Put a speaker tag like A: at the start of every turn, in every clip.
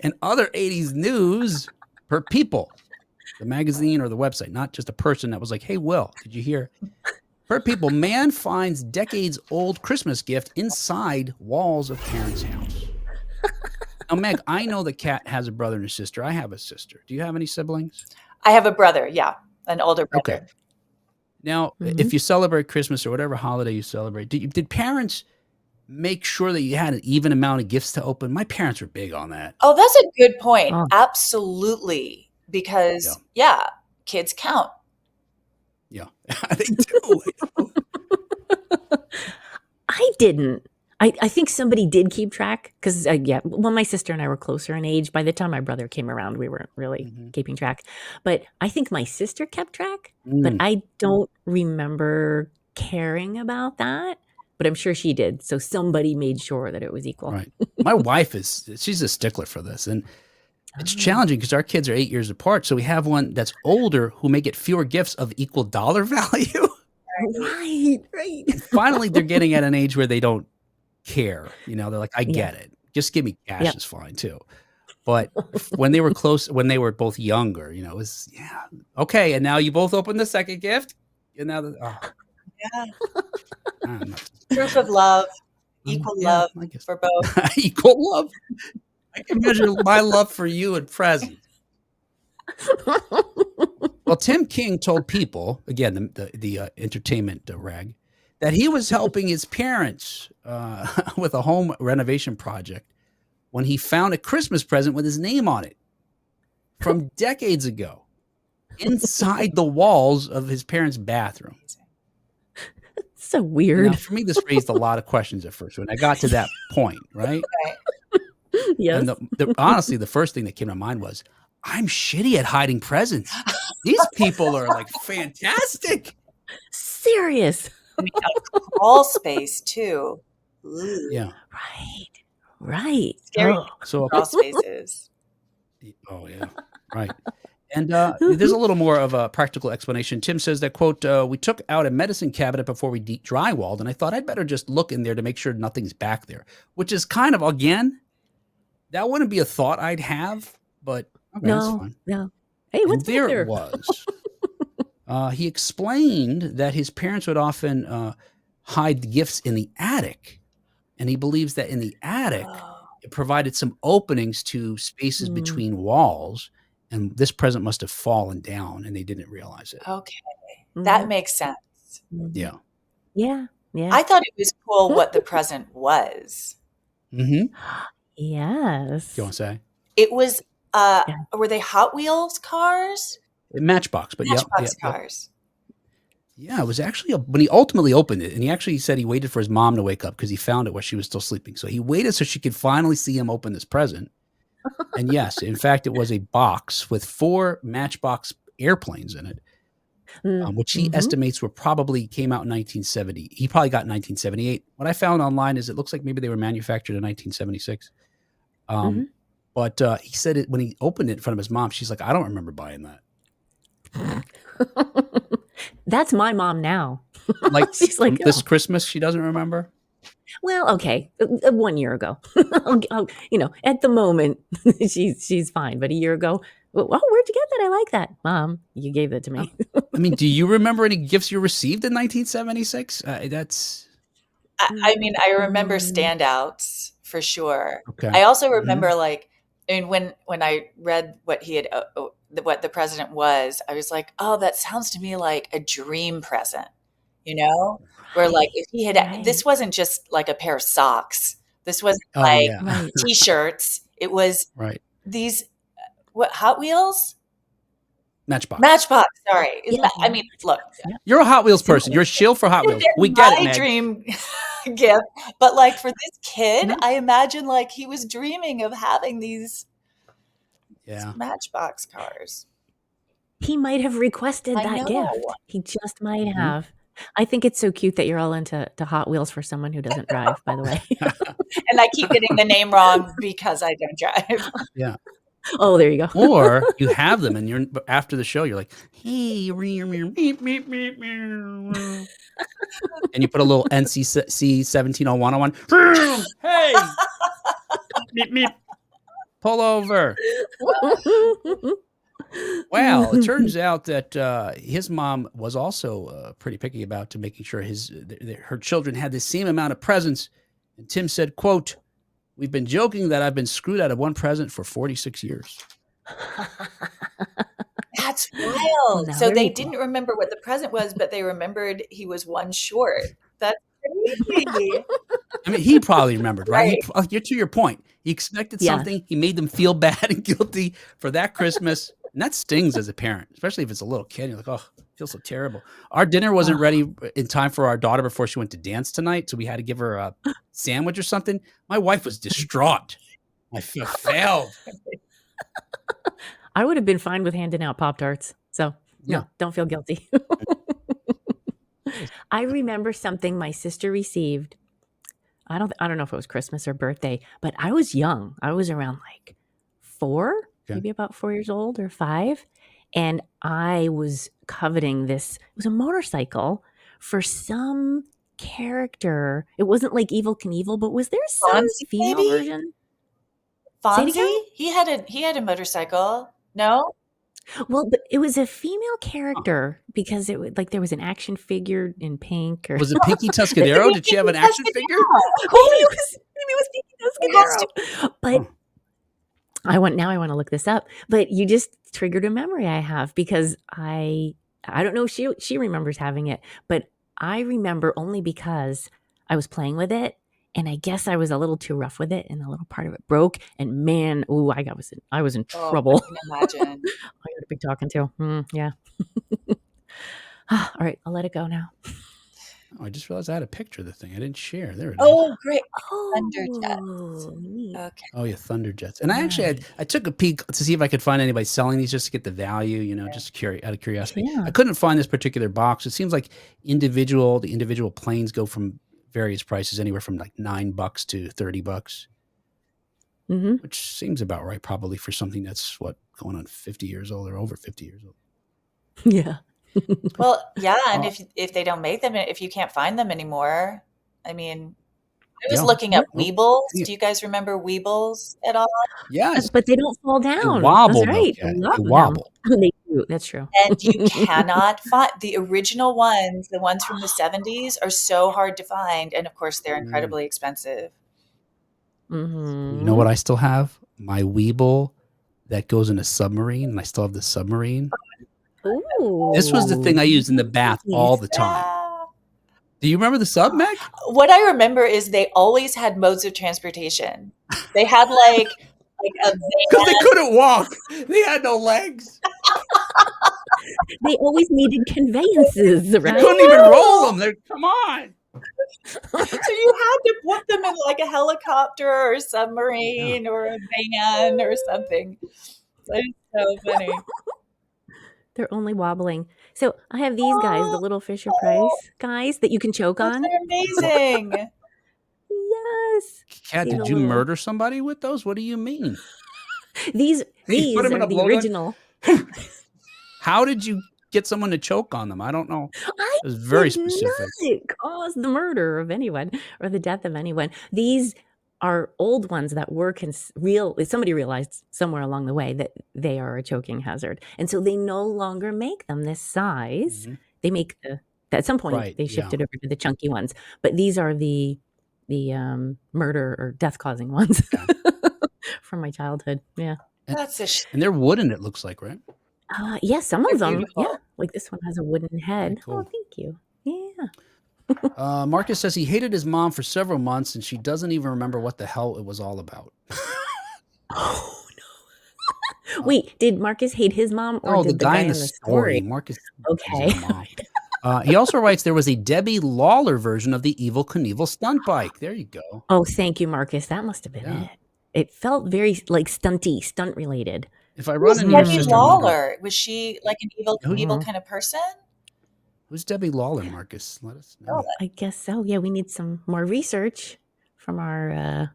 A: and other 80s news per People, the magazine or the website, not just a person that was like, hey, Will, did you hear? Per People, man finds decades-old Christmas gift inside walls of parents' house. Now, Meg, I know the cat has a brother and a sister. I have a sister. Do you have any siblings?
B: I have a brother, yeah, an older brother.
A: Okay. Now, if you celebrate Christmas or whatever holiday you celebrate, did parents make sure that you had an even amount of gifts to open? My parents were big on that.
B: Oh, that's a good point. Absolutely. Because, kids count.
A: Yeah, they do.
C: I didn't. I think somebody did keep track because, my sister and I were closer in age. By the time my brother came around, we weren't really keeping track. But I think my sister kept track, but I don't remember caring about that. But I'm sure she did. So somebody made sure that it was equal.
A: Right. My wife she's a stickler for this. And it's challenging because our kids are 8 years apart. So we have one that's older who may get fewer gifts of equal dollar value.
C: Right.
A: And finally, they're getting at an age where they don't care. They're like, I get it. Just give me cash is fine too. But when they were when they were both younger, it was, okay. And now you both open the second gift. And now,
B: Proof of love, equal love for both.
A: Equal love. I can measure my love for you in presents. Well, Tim King told People, again, the entertainment rag, that he was helping his parents with a home renovation project when he found a Christmas present with his name on it from decades ago inside the walls of his parents' bathroom.
C: So weird.
A: Now, for me, this raised a lot of questions at first when I got to that point, right?
C: Yes.
A: And honestly, the first thing that came to mind was, I'm shitty at hiding presents. These people are like fantastic.
C: Serious.
B: We got crawl space too. Ooh.
A: Yeah.
C: Right.
B: Scary.
A: So
B: crawl spaces.
A: Oh yeah. Right. And there's a little more of a practical explanation. Tim says that, quote, we took out a medicine cabinet before we drywalled, and I thought I'd better just look in there to make sure nothing's back there, which is kind of, again, that wouldn't be a thought I'd have, but okay, that's fine.
C: No. Hey, what's
A: there?
C: there?
A: It was. He explained that his parents would often hide the gifts in the attic, and he believes that in the attic, it provided some openings to spaces between walls. And this present must have fallen down, and they didn't realize it.
B: Okay. That makes sense.
A: Yeah.
C: Yeah.
B: I thought it was cool what the present was.
A: Mm-hmm.
C: Yes.
A: You want to say?
B: It was, were they Hot Wheels cars?
A: Matchbox, but
B: Matchbox cars.
A: Yeah, it was actually when he ultimately opened it, and he actually said he waited for his mom to wake up because he found it while she was still sleeping. So he waited so she could finally see him open this present. And yes, in fact, it was a box with 4 Matchbox airplanes in it, which he estimates probably came out in 1970. He probably got in 1978. What I found online is it looks like maybe they were manufactured in 1976. But he said when he opened it in front of his mom, she's like, I don't remember buying that.
C: That's my mom now.
A: Like,
C: she's like,
A: this Christmas, she doesn't remember.
C: Well, okay, 1 year ago, at the moment she's fine, but a year ago, where'd you get that? I like that, Mom. You gave that to me.
A: I mean, do you remember any gifts you received in 1976? That's.
B: I mean, I remember standouts for sure.
A: Okay.
B: I also remember when I read what he had, what the president was, I was like, oh, that sounds to me like a dream present, where like if he had, this wasn't just like a pair of socks. This wasn't T-shirts. It was these, Hot Wheels? Matchbox. Sorry. I mean, look.
A: You're a Hot Wheels person. You're a shill for Hot Wheels. We get it,
B: my dream gift. But like for this kid, I imagine like he was dreaming of having these Matchbox cars.
C: He might have requested that gift. He just might have. I think it's so cute that you're all into Hot Wheels for someone who doesn't drive, by the way.
B: And I keep getting the name wrong because I don't drive.
A: Yeah.
C: Oh, there you go.
A: Or you have them, and you're after the show, you're like, "Hey, meep, meep, meep, meep." And you put a little NCC 1701 on. Hey, meep, meep. Pull over. Well, it turns out that his mom was also pretty picky about to making sure her children had the same amount of presents. And Tim said, "quote We've been joking that I've been screwed out of one present for 46 years."
B: That's
C: Well,
B: wild.
C: now
B: So
C: they're
B: they
C: equal.
B: didn't remember what the present was, but they remembered he was one short. That's crazy.
A: I mean, he probably remembered, right?
B: Right.
A: You're to your point. He expected
C: Yeah.
A: something. He made them feel bad and guilty for that Christmas. And that stings as a parent, especially if it's a little kid. You're like, oh, I feel so terrible. Our dinner wasn't
C: Oh.
A: ready in time for our daughter before she went to dance tonight. So we had to give her a sandwich or something. My wife was distraught. I failed.
C: I would have been fine with handing out Pop-Tarts. So,
A: Yeah.
C: no, don't feel guilty. I remember something my sister received. I don't know if it was Christmas or birthday, but I was young. I was around like 4, maybe about 4 years old or 5. And I was coveting this. It was a motorcycle for some character. It wasn't like Evel Knievel, but was there some
B: Fonzie,
C: female
B: maybe?
C: version? Say it again?
B: Fonzie? He had a motorcycle. No?
C: Well, but it was a female character because it was like there was an action figure in pink or
A: Was it Pinky Tuscadero? Did she have an action figure?
C: maybe it was Pinky
B: It has
C: Tuscadero. But I want to look this up. But you just triggered a memory I have because I don't know if she remembers having it, but I remember only because I was playing with it. And I guess I was a little too rough with it, and a little part of it broke. And man, I was in trouble.
B: I can imagine.
C: I got a big talking to. Yeah. All right, I'll let it go now.
A: Oh, I just realized I had a picture of the thing. I didn't share. There it is.
B: Oh, great.
C: Oh, neat.
B: Okay.
A: Oh yeah, Thunder Jets. And I actually I took a peek to see if I could find anybody selling these just to get the value, just out of curiosity.
C: Yeah.
A: I couldn't find this particular box. It seems like the individual planes go from various prices, anywhere from like $9 to $30, which seems about right, probably for something that's going on 50 years old or over 50 years old.
C: Yeah.
B: Well, yeah, and if they don't make them, if you can't find them anymore, I mean, I was looking up Weebles. Do you guys remember Weebles at all?
A: Yes,
C: but they don't fall down.
A: They wobble.
C: That's right.
A: They wobble.
C: They do. That's true.
B: And you cannot find the original ones. The ones from the 70s are so hard to find, and of course, they're incredibly expensive.
A: You know what I still have? My Weeble that goes in a submarine, and I still have the submarine.
C: Ooh.
A: This was the thing I used in the bath all the time. Do you remember the sub, Meg?
B: What I remember is they always had modes of transportation. They had like a van.
A: Because they couldn't walk. They had no legs.
C: They always needed conveyances, right?
A: You couldn't even roll them. Come on.
B: So you had to put them in like a helicopter or a submarine or a van or something. It's so funny.
C: They're only wobbling. So I have these guys, the little Fisher-Price guys that you can choke on.
B: They're amazing.
C: Yes.
A: Kat, did you murder somebody with those? What do you mean?
C: These are the original.
A: How did you get someone to choke on them? I don't know. It was very specific.
C: It caused the murder of anyone or the death of anyone. These are old ones that were somebody realized somewhere along the way that they are a choking hazard. And so they no longer make them this size. They make at some point they shifted over to the chunky ones, but these are the murder or death causing ones from my childhood. Yeah.
A: And they're wooden, it looks like, right?
C: Yeah, some of them. Beautiful. Yeah. Like this one has a wooden head. Cool. Oh, thank you. Yeah.
A: Marcus says he hated his mom for several months and she doesn't even remember what the hell it was all about.
C: Oh, no. Wait, did Marcus hate his mom or did
A: the guy in the story? Marcus.
C: Okay.
A: He also writes there was a Debbie Lawler version of the Evel Knievel stunt bike. There you go.
C: Oh, thank you, Marcus. That must have been it. It felt very like stunt related.
A: If I run into
B: Debbie Lawler, was she like an evil kind of person?
A: Who's Debbie Lawler, Marcus? Let us know.
C: I guess so. Yeah, we need some more research from our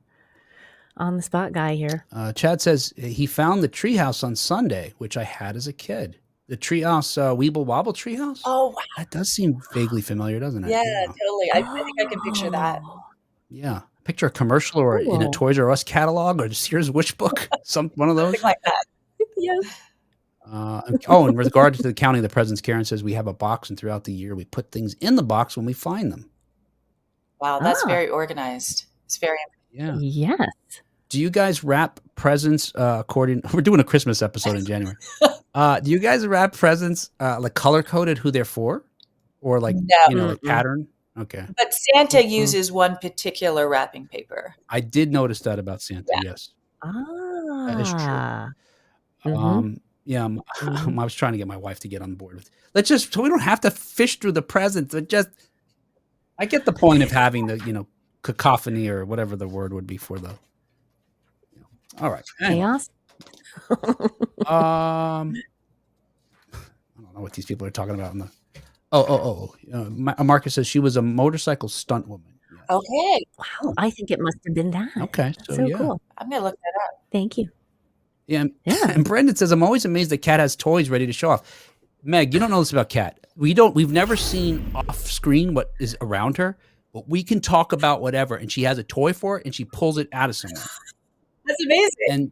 C: on the spot guy here.
A: Chad says he found the treehouse on Sunday, which I had as a kid. The treehouse, Weeble Wobble treehouse.
B: Oh wow,
A: that does seem vaguely familiar, doesn't it?
B: Yeah, totally. I think I can picture that.
A: Yeah, picture a commercial or in a
C: Cool.
A: Toys R Us catalog or the Sears Wish book, one of
B: Something
A: those.
B: like that.
C: Yes.
A: Oh, in regard to the counting of the presents, Karen says we have a box, and throughout the year we put things in the box when we find them.
B: Wow, that's
C: Ah,
B: very organized. It's very
A: Yeah.
C: yes.
A: Do you guys wrap presents according? We're doing a Christmas episode in January. Do you guys wrap presents like color coded who they're for, or like
B: no,
A: like
C: Mm-mm.
A: pattern? Okay,
B: but Santa
C: Mm-mm.
B: uses one particular wrapping paper.
A: I did notice that about Santa.
B: Yeah.
A: Yes, that is true.
C: Ah. Mhm.
A: Yeah,
C: Mhm.
A: I was trying to get my wife to get on board with. Let's just so we don't have to fish through the presents. I get the point of having the cacophony or whatever the word would be for the. All right. Anyway,
C: Chaos?
A: I don't know what these people are talking about in the. Marcus says she was a motorcycle stunt woman. Yeah.
B: Okay,
C: Wow, I think it must have been that.
A: Okay,
C: That's
A: so
C: so
A: yeah.
C: cool.
B: I'm gonna look that up.
C: Thank you.
A: Yeah,
C: Yeah.
A: and Brendan says, "I'm always amazed that Kat has toys ready to show off." Meg, you don't know this about Kat. We've never seen off screen what is around her, but we can talk about whatever, and she has a toy for it, and she pulls it out of somewhere.
B: That's amazing.
A: And